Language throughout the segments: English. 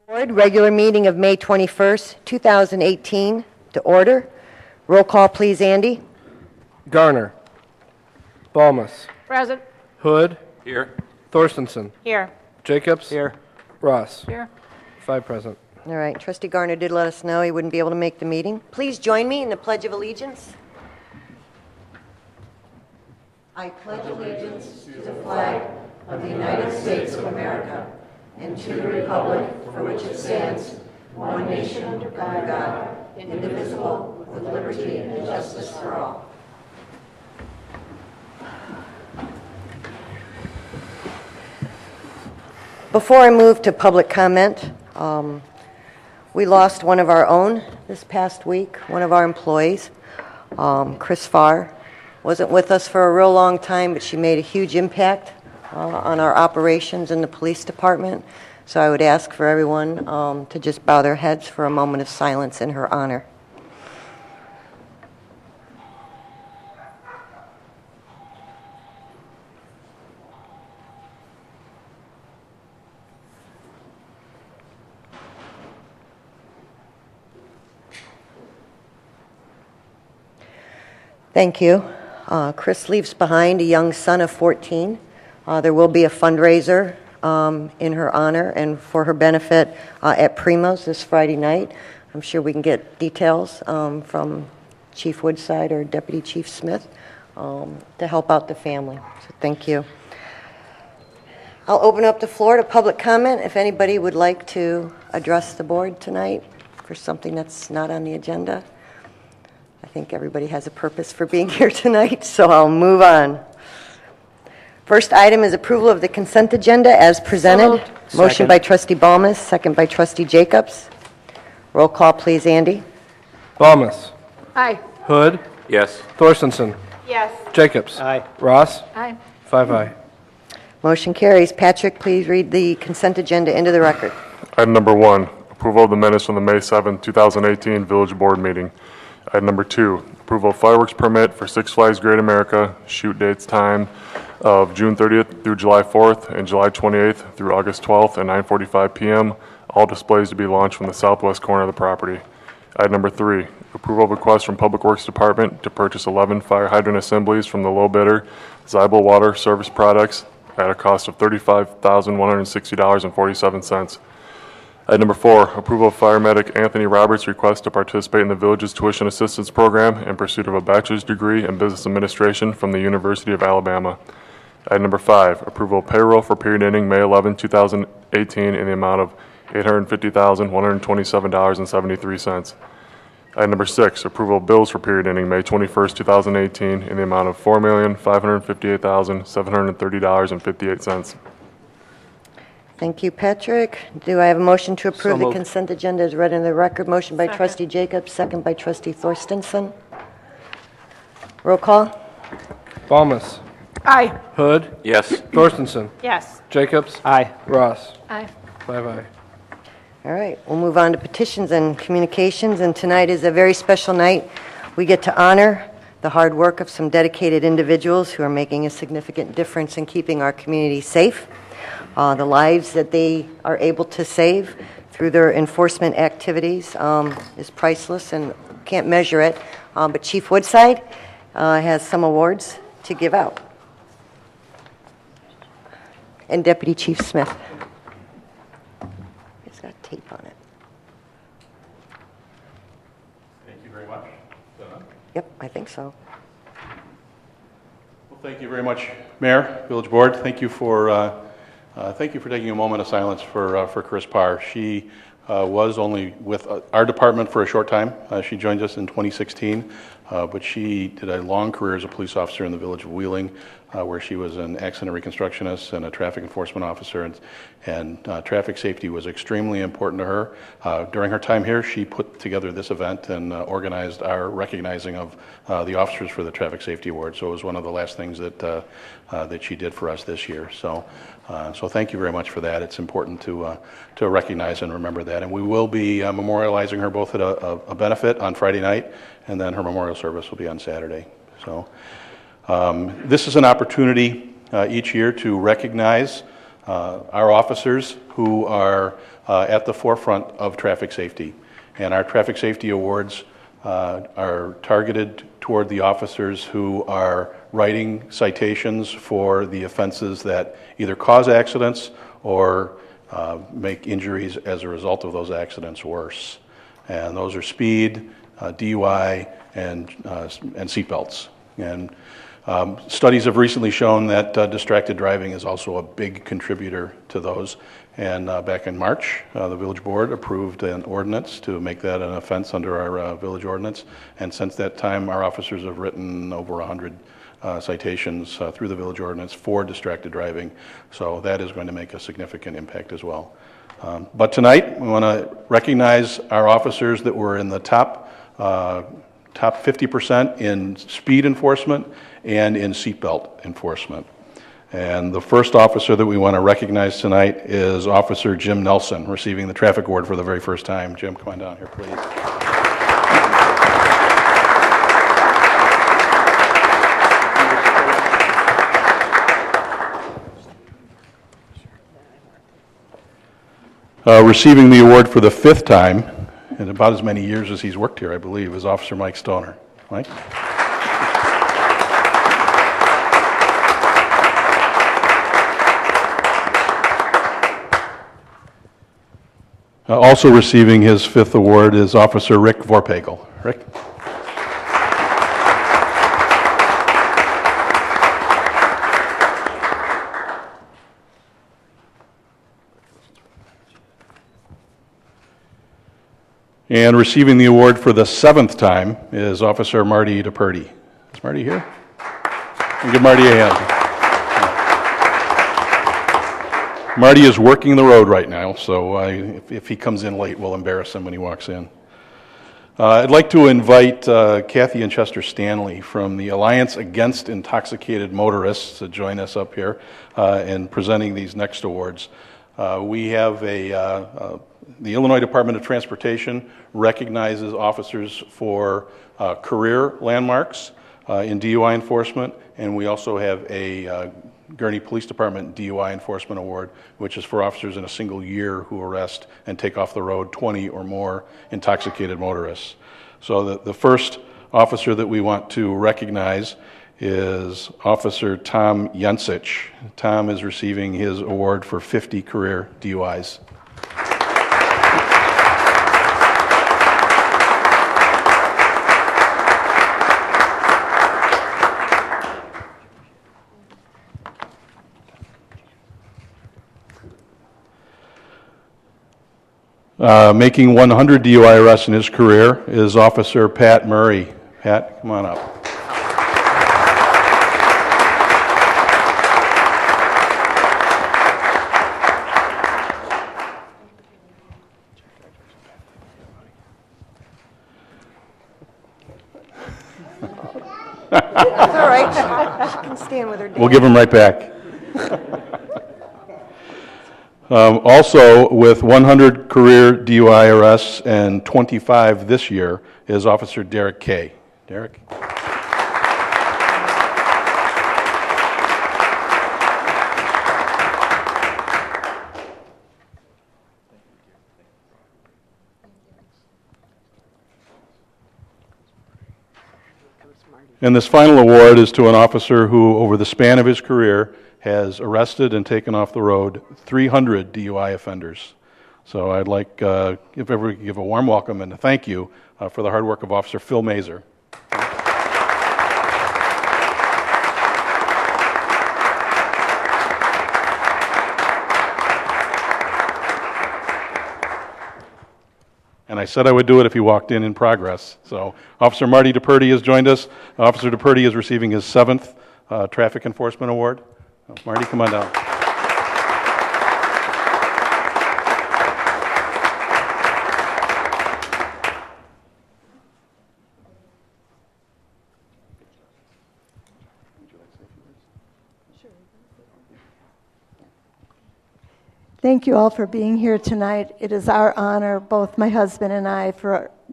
Board regular meeting of May 21st, 2018 to order. Roll call, please, Andy. Garner. Balmas. Present. Hood. Here. Thorstensen. Here. Jacobs. Here. Ross. Here. 5 present. All right, Trustee Garner did let us know he wouldn't be able to make the meeting. Please join me in the Pledge of Allegiance. I pledge allegiance to the flag of the United States of America and to the republic for which it stands, one nation under God, indivisible, with liberty and justice for all. Before I move to public comment, we lost one of our own this past week, one of our employees, Chris Farr. Wasn't with us for a real long time, but she made a huge impact on our operations in the police department. So I would ask for everyone to just bow their heads for a moment of silence in her honor. Thank you. Chris leaves behind a young son of 14. There will be a fundraiser in her honor and for her benefit at Primo's this Friday night. I'm sure we can get details from Chief Woodside or Deputy Chief Smith to help out the family. So thank you. I'll open up the floor to public comment if anybody would like to address the board tonight for something that's not on the agenda. I think everybody has a purpose for being here tonight, so I'll move on. First item is approval of the consent agenda as presented. Motion by Trustee Balmas, second by Trustee Jacobs. Roll call, please, Andy. Balmas. Aye. Hood. Yes. Thorstensen. Yes. Jacobs. Aye. Ross. Aye. 5 aye. Motion carries. Patrick, please read the consent agenda into the record. Item number 1, approval of the minutes from the May 7, 2018 Village Board meeting. Item number 2, approval of fireworks permit for Six Flags Great America, shoot dates time of June 30th through July 4th and July 28th through August 12th at 9:45 p.m. All displays to be launched from the southwest corner of the property. Item number 3, approval of request from Public Works Department to purchase 11 fire hydrant assemblies from the low bidder, Zybel Water Service Products, at a cost of $35,160.47. Item number 4, approval of fire medic Anthony Roberts' request to participate in the village's tuition assistance program in pursuit of a bachelor's degree in business administration from the University of Alabama. Item number 5, approval of payroll for period ending May 11, 2018 in the amount of $850,127.73. Item number 6, approval of bills for period ending May 21st, 2018 in the amount of $4,558,730.58. Thank you, Patrick. Do I have a motion to approve So the moved. consent agenda as read in the record? Motion by Second. Trustee Jacobs, second by Trustee Thorstensen. Roll call. Balmas. Aye. Hood. Yes. Thorstensen. Yes. Jacobs. Aye. Ross. Aye. 5 aye. All right, we'll move on to petitions and communications, and tonight is a very special night. We get to honor the hard work of some dedicated individuals who are making a significant difference in keeping our community safe. The lives that they are able to save through their enforcement activities is priceless and can't measure it. But Chief Woodside has some awards to give out. And Deputy Chief Smith. It's got tape on it. Thank you very much. Yep, I think so. Well, thank you very much, Mayor, Village Board. Thank you for taking a moment of silence for Chris Parr. She was only with our department for a short time. She joined us in 2016, but she did a long career as a police officer in the village of Wheeling, where she was an accident reconstructionist and a traffic enforcement officer, and traffic safety was extremely important to her. During her time here, she put together this event and organized our recognizing of the officers for the Traffic Safety Award. So it was one of the last things that she did for us this year. So thank you very much for that. It's important to recognize and remember that. And we will be memorializing her both at a benefit on Friday night, and then her memorial service will be on Saturday. So this is an opportunity each year to recognize our officers who are at the forefront of traffic safety. And our traffic safety awards are targeted toward the officers who are writing citations for the offenses that either cause accidents or make injuries as a result of those accidents worse. And those are speed, DUI, and seatbelts. And studies have recently shown that distracted driving is also a big contributor to those. And back in March, the village board approved an ordinance to make that an offense under our village ordinance. And since that time, our officers have written over 100 citations through the village ordinance for distracted driving. So that is going to make a significant impact as well. But tonight, we want to recognize our officers that were in the top 50% in speed enforcement and in seatbelt enforcement. And the first officer that we want to recognize tonight is Officer Jim Nelson, receiving the traffic award for the very first time. Jim, come on down here, please. Receiving the award for the fifth time, in about as many years as he's worked here, I believe, is Officer Mike Stoner. Mike? Also receiving his fifth award is Officer Rick Vorpagel. Rick? And receiving the award for the seventh time is Officer Marty DePurdy. Is Marty here? Give Marty a hand. Marty is working the road right now, so if he comes in late, we'll embarrass him when he walks in. I'd like to invite Kathy and Chester Stanley from the Alliance Against Intoxicated Motorists to join us up here in presenting these next awards. We have the Illinois Department of Transportation recognizes officers for career landmarks in DUI enforcement, and we also have a Gurnee Police Department DUI Enforcement Award, which is for officers in a single year who arrest and take off the road 20 or more intoxicated motorists. So the first officer that we want to recognize is Officer Tom Jensich. Tom is receiving his award for 50 career DUIs. Making 100 DUI arrests in his career is Officer Pat Murray. Pat, come on up. That's all right. She can stand with her dad. We'll give him right back. Also, with 100 career DUI arrests and 25 this year, is Officer Derek Kay. Derek? And this final award is to an officer who, over the span of his career, has arrested and taken off the road 300 DUI offenders. So I'd like, if ever we could give a warm welcome and a thank you for the hard work of Officer Phil Mazer. And I said I would do it if he walked in progress. So Officer Marty DePurdy has joined us. Officer DePurdy is receiving his 7th Traffic Enforcement Award. Marty, come on down. Thank you all for being here tonight. It is our honor, both my husband and I,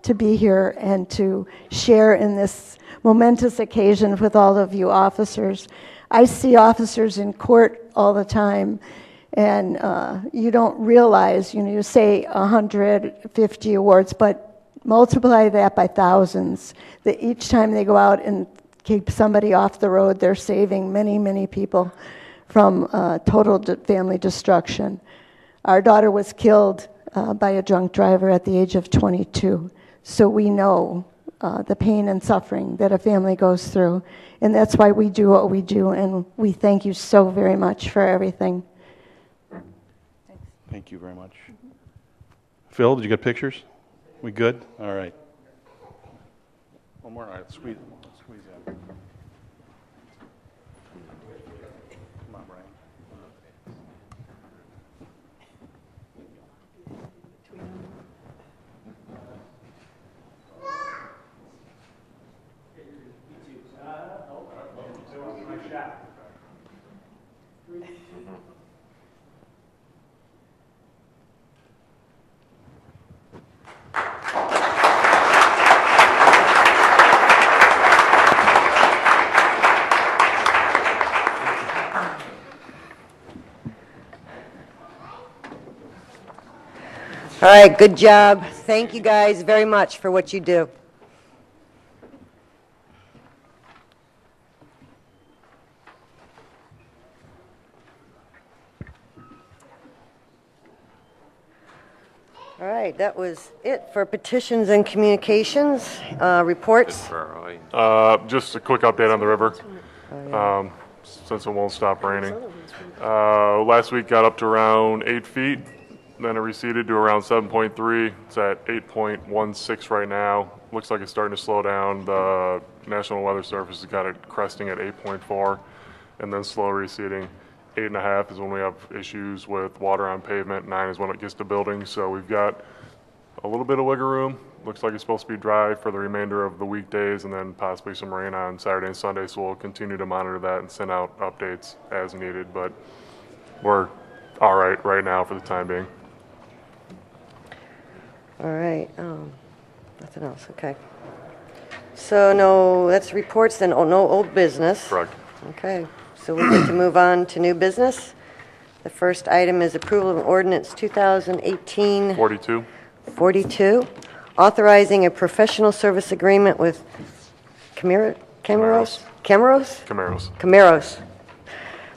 to be here and to share in this momentous occasion with all of you officers. I see officers in court all the time, And you don't realize, you say 150 awards, but multiply that by thousands, that each time they go out and keep somebody off the road, they're saving many, many people from total family destruction. Our daughter was killed by a drunk driver at the age of 22, so we know the pain and suffering that a family goes through, and that's why we do what we do, and we thank you so very much for everything. Thank you very much. Phil, did you get pictures? We good? All right. One more. All right, squeeze in. Come on, Brian. All right, good job. Thank you guys very much for what you do. All right, that was it for petitions and communications. Reports? Just a quick update on the river, since it won't stop raining. Last week got up to around 8 feet, then it receded to around 7.3. It's at 8.16 right now. Looks like it's starting to slow down. The National Weather Service has got it cresting at 8.4, and then slow receding. 8.5 is when we have issues with water on pavement. 9 is when it gets to buildings. So we've got a little bit of wiggle room. Looks like it's supposed to be dry for the remainder of the weekdays, and then possibly some rain on Saturday and Sunday. So we'll continue to monitor that and send out updates as needed. But we're all right now for the time being. All right, nothing else, okay. So no, that's reports, then no old business. Correct. Okay, so we get to move on to new business. The first item is approval of ordinance 2018 42. authorizing a professional service agreement with Camaros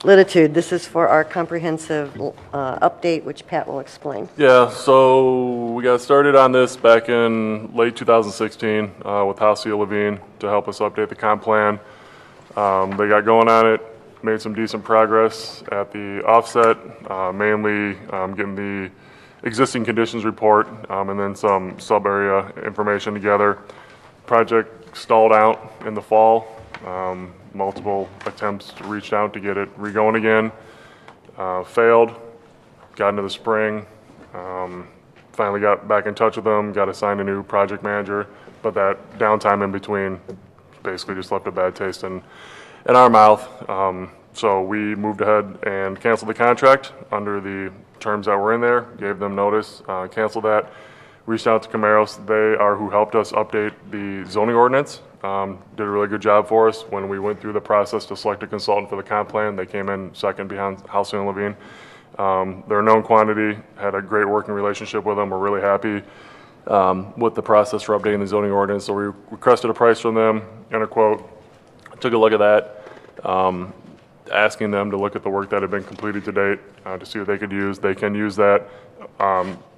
Latitude. This is for our comprehensive update, which Pat will explain. Yeah, so we got started on this back in late 2016 with Halcyon Levine to help us update the comp plan. They got going on it, made some decent progress at the offset, mainly getting the existing conditions report and then some sub-area information together. Project stalled out in the fall. Multiple attempts reached out to get it re-going again. Failed. Got into the spring. Finally got back in touch with them. Got assigned a new project manager. But that downtime in between basically just left a bad taste in our mouth. So we moved ahead and canceled the contract under the terms that were in there. Gave them notice. Canceled that. Reached out to Camaros. They are who helped us update the zoning ordinance. Did a really good job for us when we went through the process to select a consultant for the comp plan. They came in second behind Halcyon Levine. They're a known quantity, had a great working relationship with them. We're really happy with the process for updating the zoning ordinance. So we requested a price from them and a quote. Took a look at that, asking them to look at the work that had been completed to date to see what they could use. They can use that.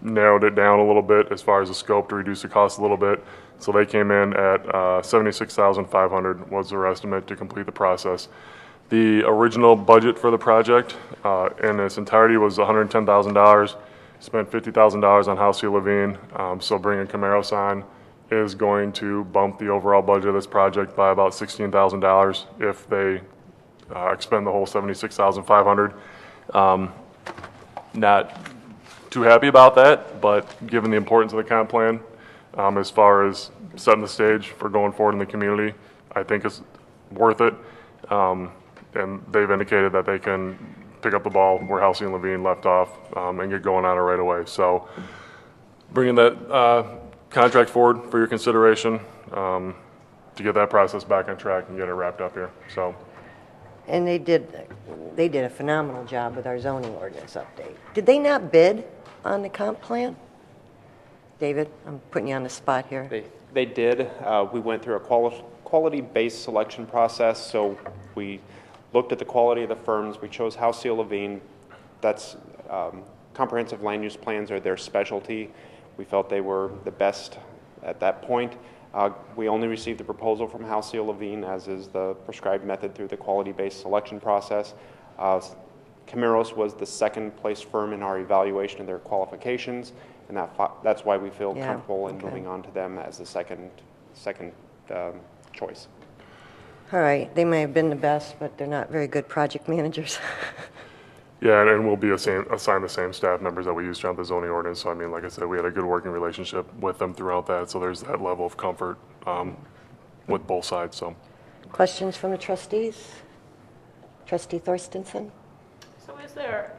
Narrowed it down a little bit as far as the scope to reduce the cost a little bit. So they came in at $76,500 was their estimate to complete the process. The original budget for the project in its entirety was $110,000. Spent $50,000 on Halcyon Levine. So bringing Camaros on is going to bump the overall budget of this project by about $16,000 if they expend the whole $76,500. Not too happy about that, but given the importance of the comp plan, as far as setting the stage for going forward in the community, I think it's worth it. And they've indicated that they can pick up the ball where Halcyon Levine left off and get going on it right away. So bringing that contract forward for your consideration to get that process back on track and get it wrapped up here. So. And they did a phenomenal job with our zoning ordinance update. Did they not bid on the comp plan? David, I'm putting you on the spot here. They did. We went through a quality-based selection process, so we looked at the quality of the firms. We chose House Seal Levine. That's comprehensive land use plans are their specialty. We felt they were the best at that point. We only received the proposal from House Seal Levine, as is the prescribed method through the quality-based selection process. Camaros was the second place firm in our evaluation of their qualifications, and that's why we feel comfortable in moving on to them as the second choice. All right, they may have been the best, but they're not very good project managers. Yeah, and we'll be assign the same staff members that we used throughout the zoning ordinance. So I mean, like I said, we had a good working relationship with them throughout that. So there's that level of comfort with both sides. So, Questions from the trustees? Trustee Thorstensen? So is there,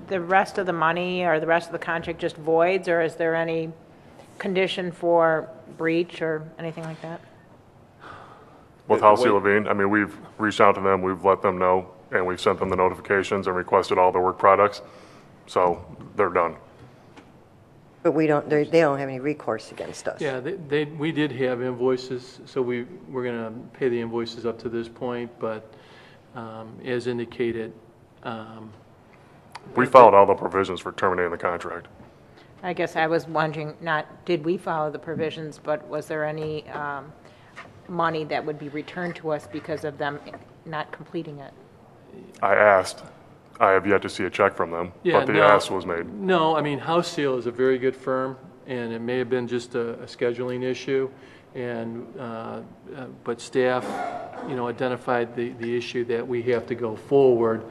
the rest of the money or the rest of the contract just voids, or is there any condition for breach or anything like that? with House Levine, I mean, we've reached out to them, we've let them know, and we've sent them the notifications and requested all their work products. So they're done. But we don't, they don't have any recourse against us. Yeah, we did have invoices, so we're going to pay the invoices up to this point, but as indicated. We followed all the provisions for terminating the contract. I guess I was wondering, not did we follow the provisions, but was there any money that would be returned to us because of them not completing it? I asked. I have yet to see a check from them, but the ask was made. No, I mean, House Seal is a very good firm, and it may have been just a scheduling issue, and but staff, identified the issue that we have to go forward.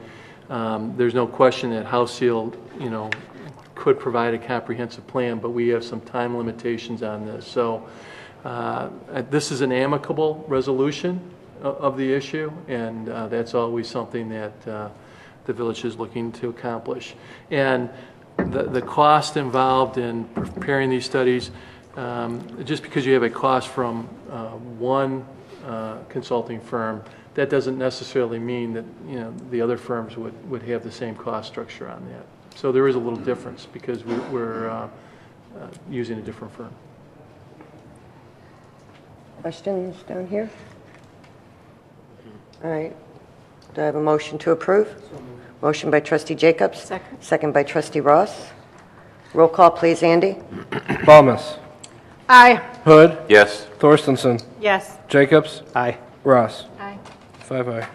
There's no question that House Seal, could provide a comprehensive plan, but we have some time limitations on this. So this is an amicable resolution of the issue, and that's always something that the village is looking to accomplish. And the cost involved in preparing these studies, just because you have a cost from one consulting firm, that doesn't necessarily mean that the other firms would have the same cost structure on that. So there is a little difference because we're using a different firm. Questions down here? All right. Do I have a motion to approve? Motion by trustee Jacobs. Second. Second by trustee Ross. Roll call, please, Andy. Balmas. Aye. Hood. Yes. Thorstensen. Yes. Jacobs. Aye. Ross. Aye. 5 aye.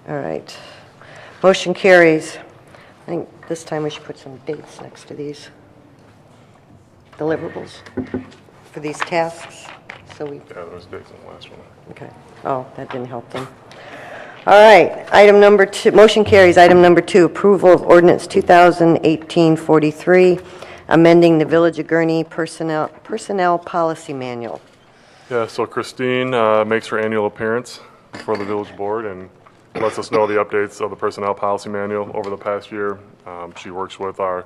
All right. Motion carries. I think this time we should put some dates next to these deliverables for these tasks. So we, Yeah, there was dates in the last one. okay. Oh, that didn't help them. All right. Item number 2, motion carries. Item number 2, approval of ordinance 2018-43, amending the Village of Gurnee personnel policy manual. Yeah, so Christine makes her annual appearance before the village board and lets us know the updates of the personnel policy manual over the past year. She works with our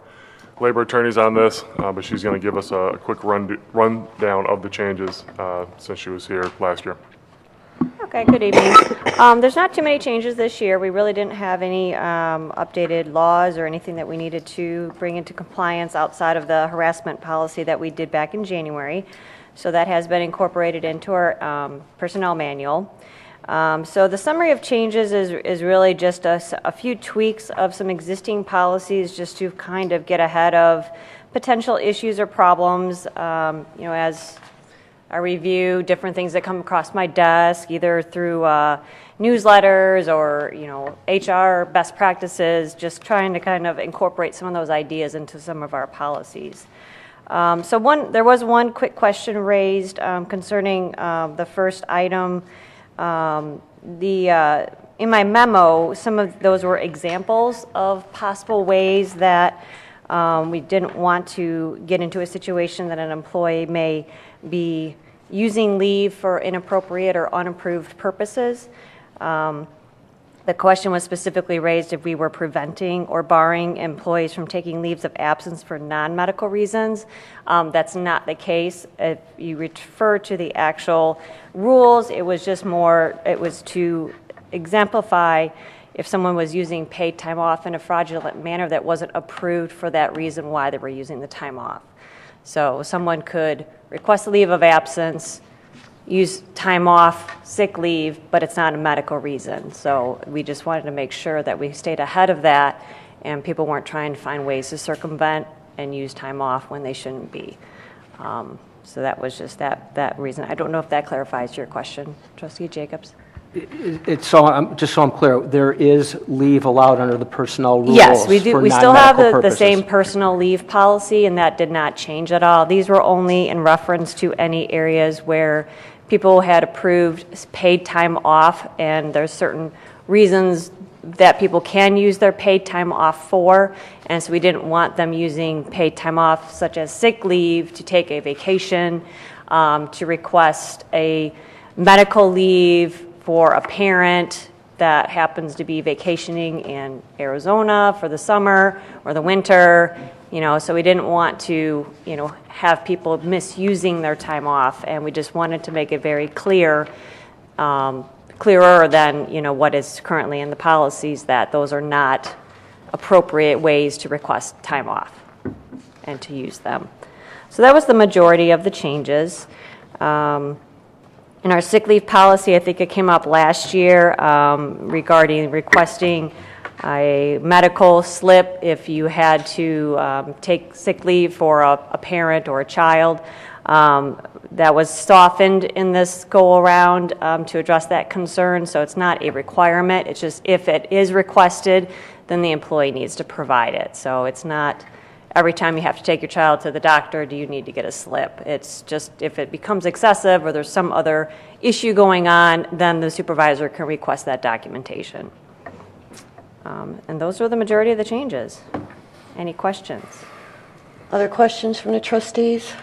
labor attorneys on this, but she's going to give us a quick rundown of the changes since she was here last year. Okay, good evening. There's not too many changes this year. We really didn't have any updated laws or anything that we needed to bring into compliance outside of the harassment policy that we did back in January. So that has been incorporated into our personnel manual. So the summary of changes is really just a few tweaks of some existing policies just to kind of get ahead of potential issues or problems, as I review different things that come across my desk, either through newsletters or, HR best practices, just trying to kind of incorporate some of those ideas into some of our policies. There was one quick question raised concerning the first item. In my memo, some of those were examples of possible ways that we didn't want to get into a situation that an employee may be using leave for inappropriate or unapproved purposes. The question was specifically raised if we were preventing or barring employees from taking leaves of absence for non-medical reasons. That's not the case. If you refer to the actual rules, it was just more, it was to exemplify if someone was using paid time off in a fraudulent manner that wasn't approved for that reason why they were using the time off. So someone could request a leave of absence, use time off, sick leave, but it's not a medical reason. So we just wanted to make sure that we stayed ahead of that and people weren't trying to find ways to circumvent and use time off when they shouldn't be. So that was just that reason. I don't know if that clarifies your question, Trustee Jacobs. Just so I'm clear, there is leave allowed under the personnel rules. Yes, we do. For We still have non-medical the same purposes. personal leave policy, and that did not change at all. These were only in reference to any areas where people had approved paid time off, and there's certain reasons that people can use their paid time off for, and so we didn't want them using paid time off such as sick leave to take a vacation, to request a medical leave for a parent that happens to be vacationing in Arizona for the summer or the winter, so we didn't want to, have people misusing their time off, and we just wanted to make it very clear, clearer than, what is currently in the policies, that those are not appropriate ways to request time off and to use them. So that was the majority of the changes. In our sick leave policy, I think it came up last year regarding requesting a medical slip if you had to take sick leave for a parent or a child. That was softened in this go-around to address that concern, so it's not a requirement. It's just if it is requested, then the employee needs to provide it. So it's not every time you have to take your child to the doctor, do you need to get a slip? It's just if it becomes excessive or there's some other issue going on, then the supervisor can request that documentation. And those are the majority of the changes. Any questions? Other questions from the trustees?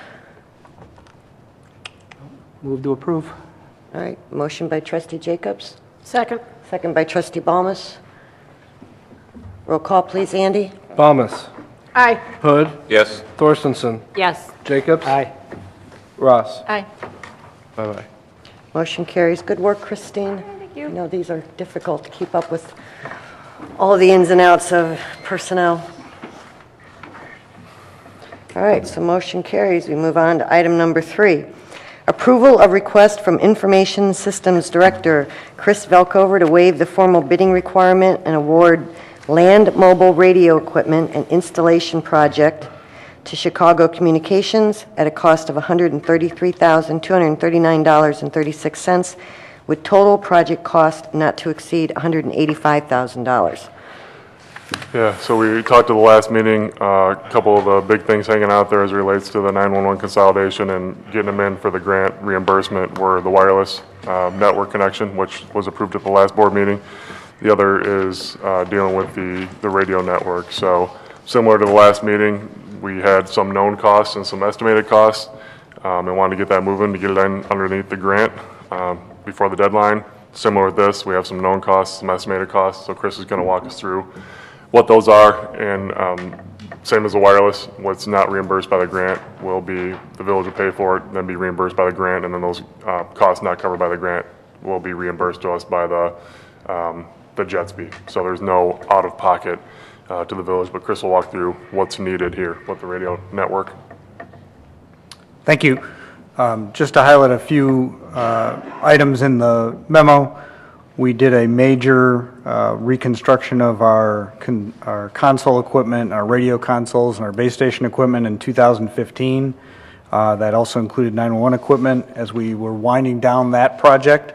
Move to approve. All right, motion by trustee Jacobs, Second. second by trustee Balmas. Roll call, please, Andy. Balmas. Aye. Hood. Yes. Thorstenson. Yes. Jacobs. Aye. Ross. Aye. Bye-bye. Motion carries. Good work, Christine. Thank you. I know these are difficult to keep up with all the ins and outs of personnel. All right, so motion carries. We move on to item number 3. Approval of request from Information Systems Director Chris Velkover to waive the formal bidding requirement and award land mobile radio equipment and installation project to Chicago Communications at a cost of $133,239.36, with total project cost not to exceed $185,000. Yeah, so we talked at the last meeting, a couple of the big things hanging out there as it relates to the 911 consolidation and getting them in for the grant reimbursement were the wireless network connection, which was approved at the last board meeting. The other is dealing with the radio network. So similar to the last meeting, we had some known costs and some estimated costs, and wanted to get that moving to get it in underneath the grant before the deadline. Similar with this, we have some known costs, some estimated costs, so Chris is going to walk us through what those are, and same as the wireless, what's not reimbursed by the grant will be, the village will pay for it, then be reimbursed by the grant, and then those costs not covered by the grant will be reimbursed to us by the JETSB. So there's no out-of-pocket to the village, but Chris will walk through what's needed here with the radio network. Thank you. Just to highlight a few items in the memo, we did a major reconstruction of our console equipment, our radio consoles, and our base station equipment in 2015. That also included 911 equipment. As we were winding down that project,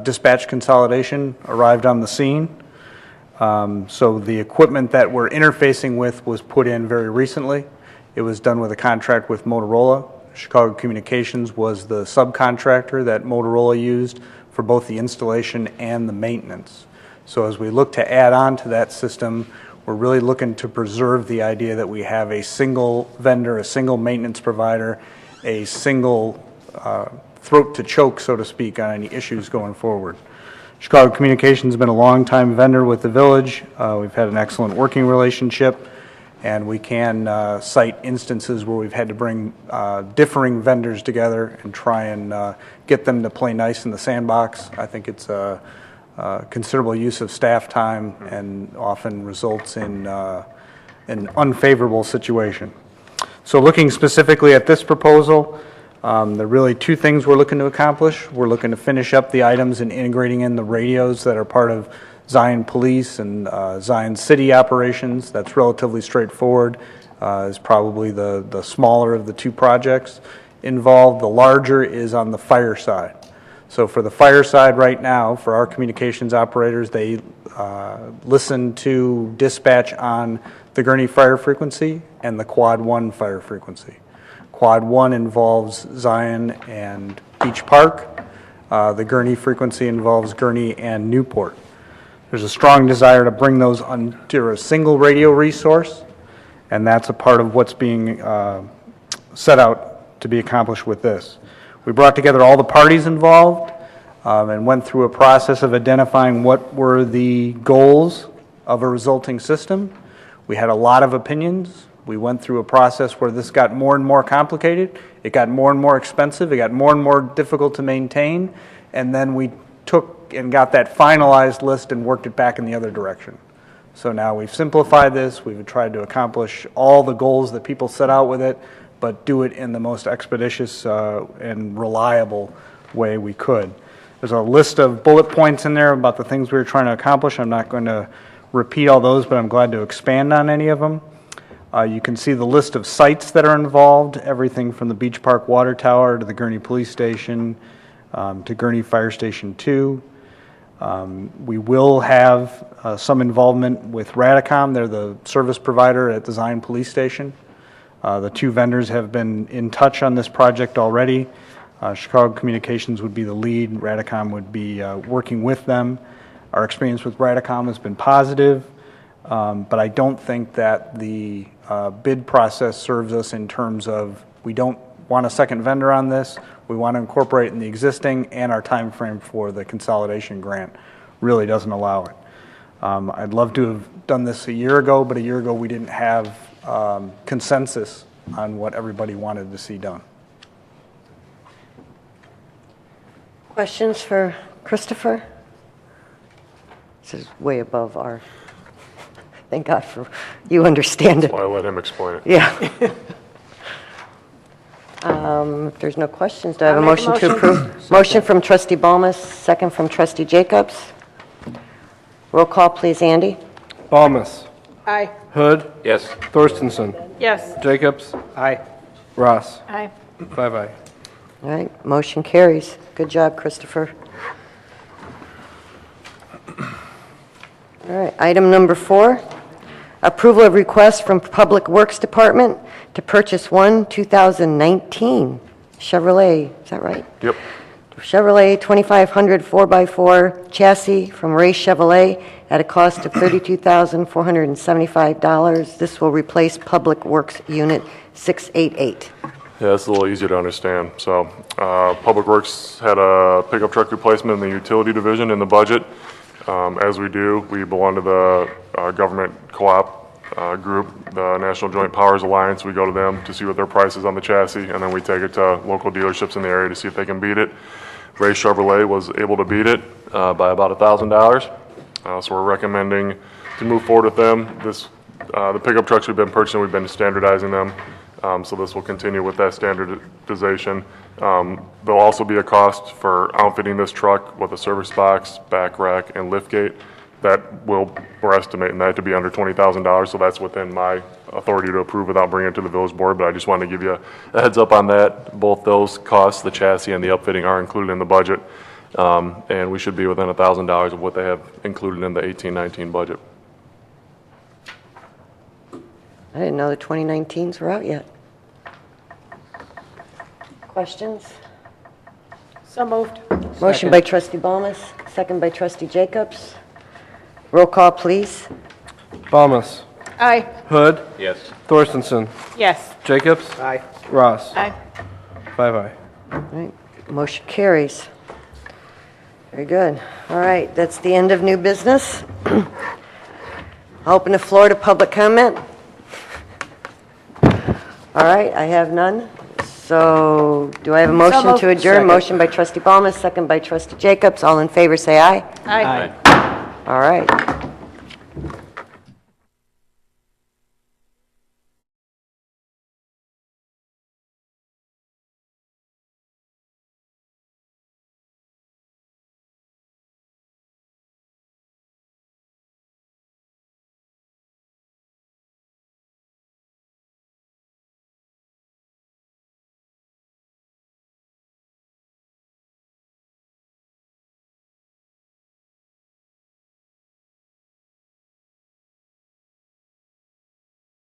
dispatch consolidation arrived on the scene. So the equipment that we're interfacing with was put in very recently. It was done with a contract with Motorola. Chicago Communications was the subcontractor that Motorola used for both the installation and the maintenance. So as we look to add on to that system, we're really looking to preserve the idea that we have a single vendor, a single maintenance provider, a single throat to choke, so to speak, on any issues going forward. Chicago Communications has been a long-time vendor with the village. We've had an excellent working relationship, and we can cite instances where we've had to bring differing vendors together and try and get them to play nice in the sandbox. I think it's considerable use of staff time and often results in an unfavorable situation. So looking specifically at this proposal, there are really two things we're looking to accomplish. We're looking to finish up the items and integrating in the radios that are part of Zion Police and Zion City operations. That's relatively straightforward. Is probably the smaller of the two projects involved. The larger is on the fire side. So for the fire side right now, for our communications operators, they listen to dispatch on the Gurnee fire frequency and the Quad 1 fire frequency. Quad 1 involves Zion and Beach Park. The Gurnee frequency involves Gurnee and Newport. There's a strong desire to bring those under a single radio resource, and that's a part of what's being set out to be accomplished with this. We brought together all the parties involved and went through a process of identifying what were the goals of a resulting system. We had a lot of opinions. We went through a process where this got more and more complicated. It got more and more expensive. It got more and more difficult to maintain. And then we took and got that finalized list and worked it back in the other direction. So now we've simplified this. We've tried to accomplish all the goals that people set out with it, but do it in the most expeditious and reliable way we could. There's a list of bullet points in there about the things we were trying to accomplish. I'm not going to repeat all those, but I'm glad to expand on any of them. You can see the list of sites that are involved, everything from the Beach Park Water Tower to the Gurnee Police Station to Gurnee Fire Station 2. We will have some involvement with Radicom. They're the service provider at the Zion Police Station. The two vendors have been in touch on this project already. Chicago Communications would be the lead. Radicom would be working with them. Our experience with Radicom has been positive, but I don't think that the bid process serves us in terms of we don't want a second vendor on this. We want to incorporate in the existing, and our time frame for the consolidation grant really doesn't allow it. I'd love to have done this a year ago, but a year ago we didn't have consensus on what everybody wanted to see done. Questions for Christopher? This is way above our, thank God for you understand it. That's why I let him explain it. Yeah. If there's no questions, do I have a I'll make a motion to motion. approve? Motion from trustee Balmas, second from trustee Jacobs. Roll call, please, Andy. Balmas. Aye. Hood. Yes. Thorstenson. Yes. Jacobs. Aye. Ross. Aye. 5 aye. All right, motion carries. Good job, Christopher. All right, item number 4, approval of request from Public Works Department to purchase one 2019 Chevrolet, is that right? Yep. Chevrolet 2500 4x4 chassis from Ray Chevrolet at a cost of $32,475. This will replace Public Works Unit 688. Yeah, it's a little easier to understand. So, Public Works had a pickup truck replacement in the utility division in the budget. As we do, we belong to the government co-op group, the National Joint Powers Alliance. We go to them to see what their price is on the chassis, and then we take it to local dealerships in the area to see if they can beat it. Ray Chevrolet was able to beat it by about $1,000. So we're recommending to move forward with them. The pickup trucks we've been purchasing, we've been standardizing them. So this will continue with that standardization. There'll also be a cost for outfitting this truck with a service box, back rack, and liftgate. We're estimating that to be under $20,000, so that's within my authority to approve without bringing it to the village board, but I just wanted to give you a heads up on that. Both those costs, the chassis and the upfitting, are included in the budget, and we should be within $1,000 of what they have included in the 18-19 budget. I didn't know the 2019s were out yet. Questions? So moved. Motion by trustee Balmas, second by trustee Jacobs. Roll call, please. Balmas. Aye. Hood. Yes. Thorstenson. Yes. Jacobs. Aye. Ross. Aye. 5 aye. All right, motion carries. Very good. All right, that's the end of new business. I'll open the floor to public comment. All right, I have none. So, do I have a motion moved. to adjourn? Motion by trustee Balmas, second by trustee Jacobs. All in favor, say aye. Aye. All right.